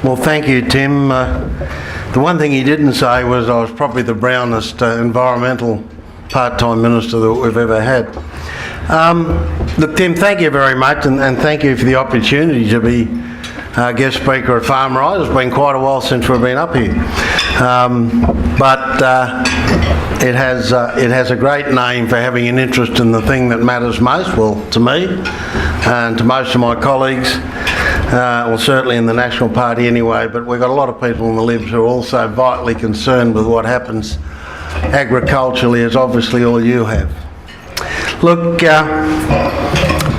Well, thank you, Tim. The one thing he didn't say was I was probably the brownest environmental part-time minister that we've ever had. Look, Tim, thank you very much, and thank you for the opportunity to be guest speaker at Farm Rise. It's been quite a while since we've been up here, but it has a great name for having an interest in the thing that matters most. Well, to me and to most of my colleagues. Well, certainly in the National Party anyway, but we've got a lot of people in the Libs who are also vitally concerned with what happens agriculturally, as obviously all you have. Look,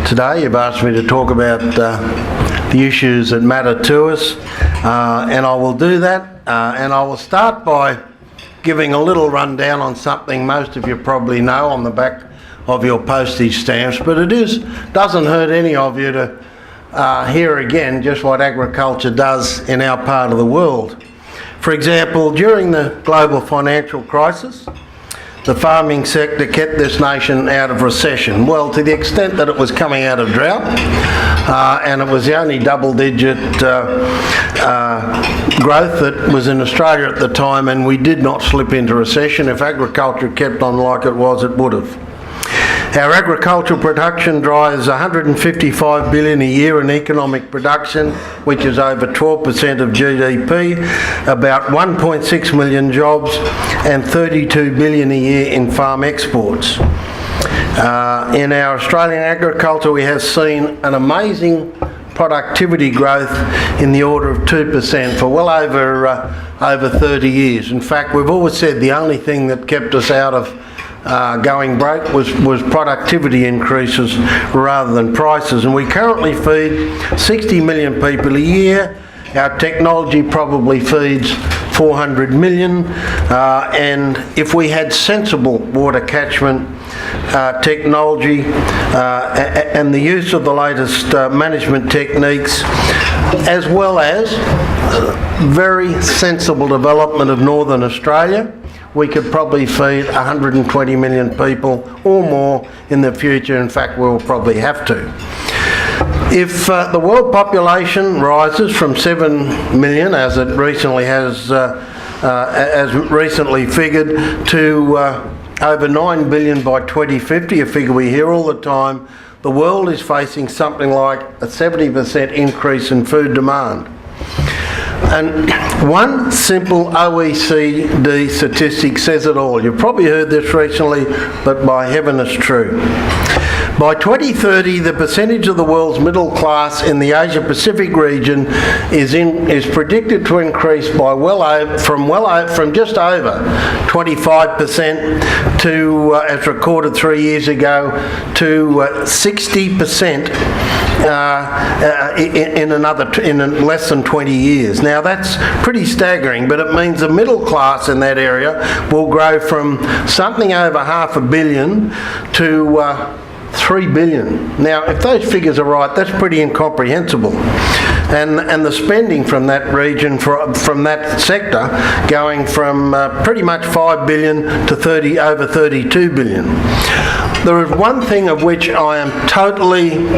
today you've asked me to talk about the issues that matter to us, and I will do that, and I will start by giving a little rundown on something most of you probably know on the back of your postage stamps, but it doesn't hurt any of you to hear again just what agriculture does in our part of the world. For example, during the global financial crisis, the farming sector kept this nation out of recession. Well, to the extent that it was coming out of drought, and it was the only double-digit growth that was in Australia at the time, and we did not slip into recession. If agriculture kept on like it was, it would have. Our agricultural production drives 155 billion a year in economic production, which is over 12% of GDP, about 1.6 million jobs and 32 billion a year in farm exports. In our Australian agriculture, we have seen an amazing productivity growth in the order of 2% for well over 30 years. In fact, we've always said the only thing that kept us out of going broke was productivity increases rather than prices, and we currently feed 60 million people a year. Our technology probably feeds 400 million, and if we had sensible water catchment technology and the use of the latest management techniques, as well as very sensible development of Northern Australia, we could probably feed 120 million people or more in the future. In fact, we'll probably have to. If the world population rises from 7 million, as it recently has, as recently figured, to over 9 billion by 2050, a figure we hear all the time, the world is facing something like a 70% increase in food demand. And one simple OECD statistic says it all. You've probably heard this recently, but by heaven it's true. By 2030, the percentage of the world's middle class in the Asia-Pacific region is predicted to increase by from just over 25% to, as recorded 3 years ago, to 60% in less than 20 years. Now that's pretty staggering, but it means the middle class in that area will grow from something over $500 million to 3 billion. Now, if those figures are right, that's pretty incomprehensible. And the spending from that region, from that sector, going from pretty much 5 billion to over 32 billion. There is one thing of which I am totally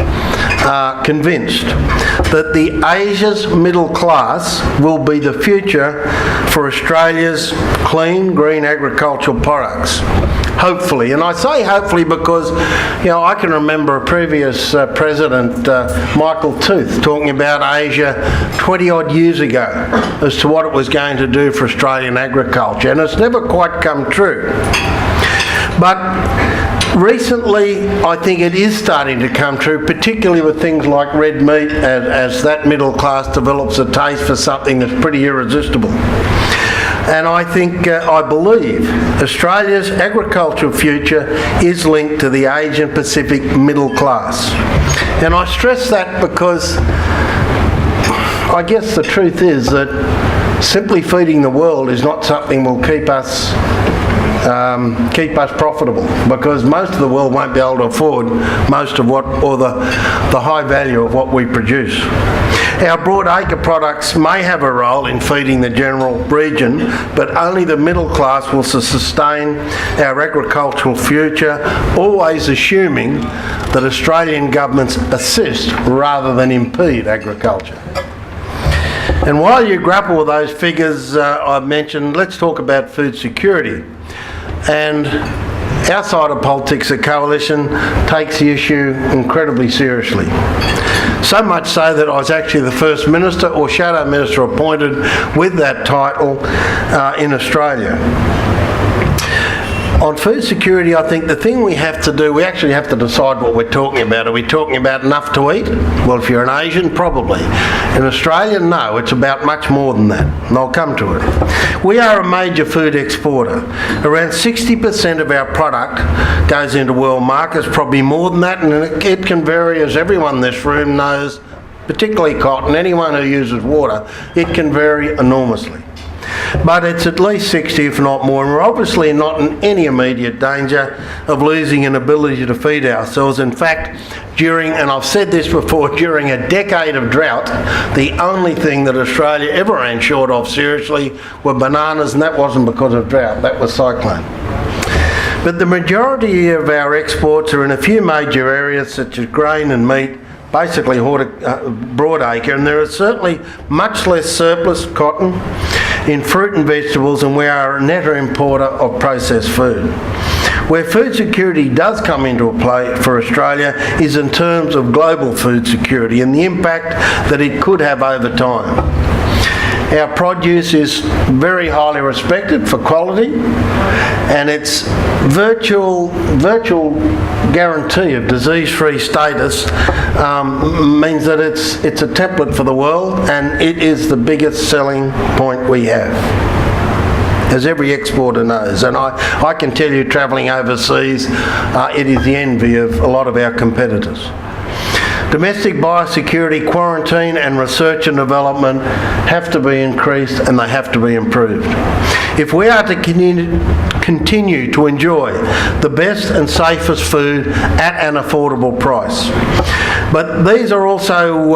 convinced, that the Asia's middle class will be the future for Australia's clean, green agricultural products. Hopefully, and I say hopefully because, you know, I can remember a previous president, Michael Tooth, talking about Asia 20 odd years ago as to what it was going to do for Australian agriculture, and it's never quite come true. But recently, I think it is starting to come true, particularly with things like red meat, as that middle class develops a taste for something that's pretty irresistible. And I think, I believe, Australia's agricultural future is linked to the Asian Pacific middle class. And I stress that because I guess the truth is that simply feeding the world is not something that will keep us profitable, because most of the world won't be able to afford most of what, or the high value of what we produce. Our broadacre products may have a role in feeding the general region, but only the middle class will sustain our agricultural future, always assuming that Australian governments assist rather than impede agriculture. And while you grapple with those figures I've mentioned, let's talk about food security. And our side of politics, the Coalition, takes the issue incredibly seriously. So much so that I was actually the first minister or shadow minister appointed with that title in Australia. On food security, I think the thing we have to do, we actually have to decide what we're talking about. Are we talking about enough to eat? Well, if you're an Asian, probably. In Australia, no, it's about much more than that, and I'll come to it. We are a major food exporter. Around 60% of our product goes into world markets, probably more than that, and it can vary, as everyone in this room knows, particularly cotton, anyone who uses water, it can vary enormously. But it's at least 60, if not more, and we're obviously not in any immediate danger of losing an ability to feed ourselves. In fact, and I've said this before, during a decade of drought, the only thing that Australia ever ran short of seriously were bananas, and that wasn't because of drought, that was cyclone. But the majority of our exports are in a few major areas such as grain and meat, basically broadacre, and there is certainly much less surplus cotton in fruit and vegetables, and we are a net importer of processed food. Where food security does come into play for Australia is in terms of global food security and the impact that it could have over time. Our produce is very highly respected for quality, and its virtual guarantee of disease-free status means that it's a template for the world, and it is the biggest selling point we have, as every exporter knows. And I can tell you, travelling overseas, it is the envy of a lot of our competitors. Domestic biosecurity, quarantine and research and development have to be increased, and they have to be improved. If we are to continue to enjoy the best and safest food at an affordable price. But these are also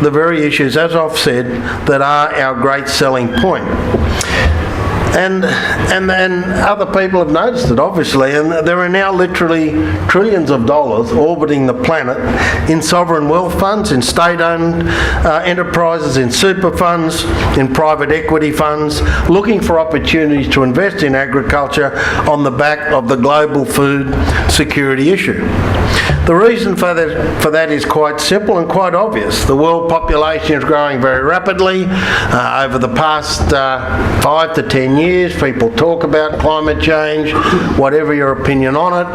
the very issues, as I've said, that are our great selling point. And other people have noticed it, obviously, and there are now literally trillions of dollars orbiting the planet in sovereign wealth funds, in state-owned enterprises, in super funds, in private equity funds, looking for opportunities to invest in agriculture on the back of the global food security issue. The reason for that is quite simple and quite obvious. The world population is growing very rapidly. Over the past 5 to 10 years, people talk about climate change, whatever your opinion on it,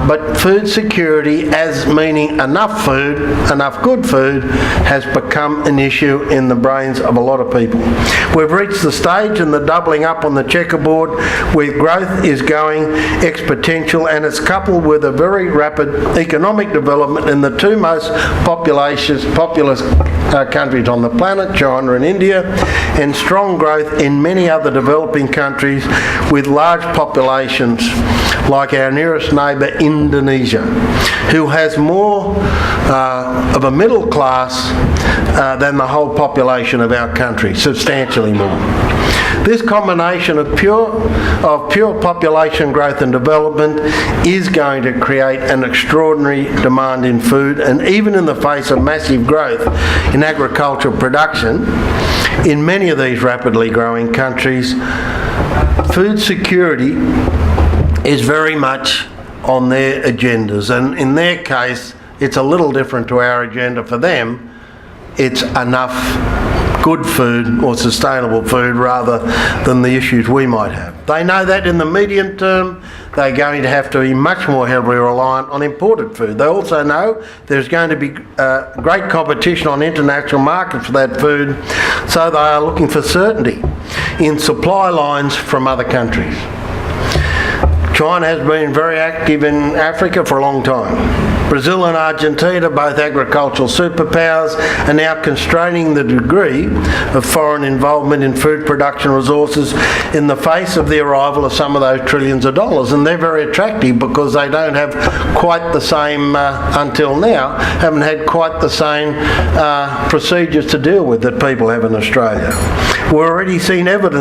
but food security, as meaning enough food, enough good food, has become an issue in the brains of a lot of people. We've reached the stage in the doubling up on the checkerboard where growth is going exponential, and it's coupled with a very rapid economic development in the two most populous countries on the planet, China and India, and strong growth in many other developing countries with large populations like our nearest neighbour Indonesia, who has more of a middle class than the whole population of our country, substantially more. This combination of pure population growth and development is going to create an extraordinary demand in food, and even in the face of massive growth in agricultural production in many of these rapidly growing countries, food security is very much on their agendas, and in their case it's a little different to our agenda. For them, it's enough good food or sustainable food rather than the issues we might have. They know that in the medium term they're going to have to be much more heavily reliant on imported food. They also know there's going to be great competition on international markets for that food, so they are looking for certainty in supply lines from other countries. China has been very active in Africa for a long time. Brazil and Argentina, both agricultural superpowers, are now constraining the degree of foreign involvement in food production resources in the face of the arrival of some of those trillions of dollars. And they're very attractive because they don't have quite the same, until now, haven't had quite the same procedures to deal with that people have in Australia. We've already seen evidence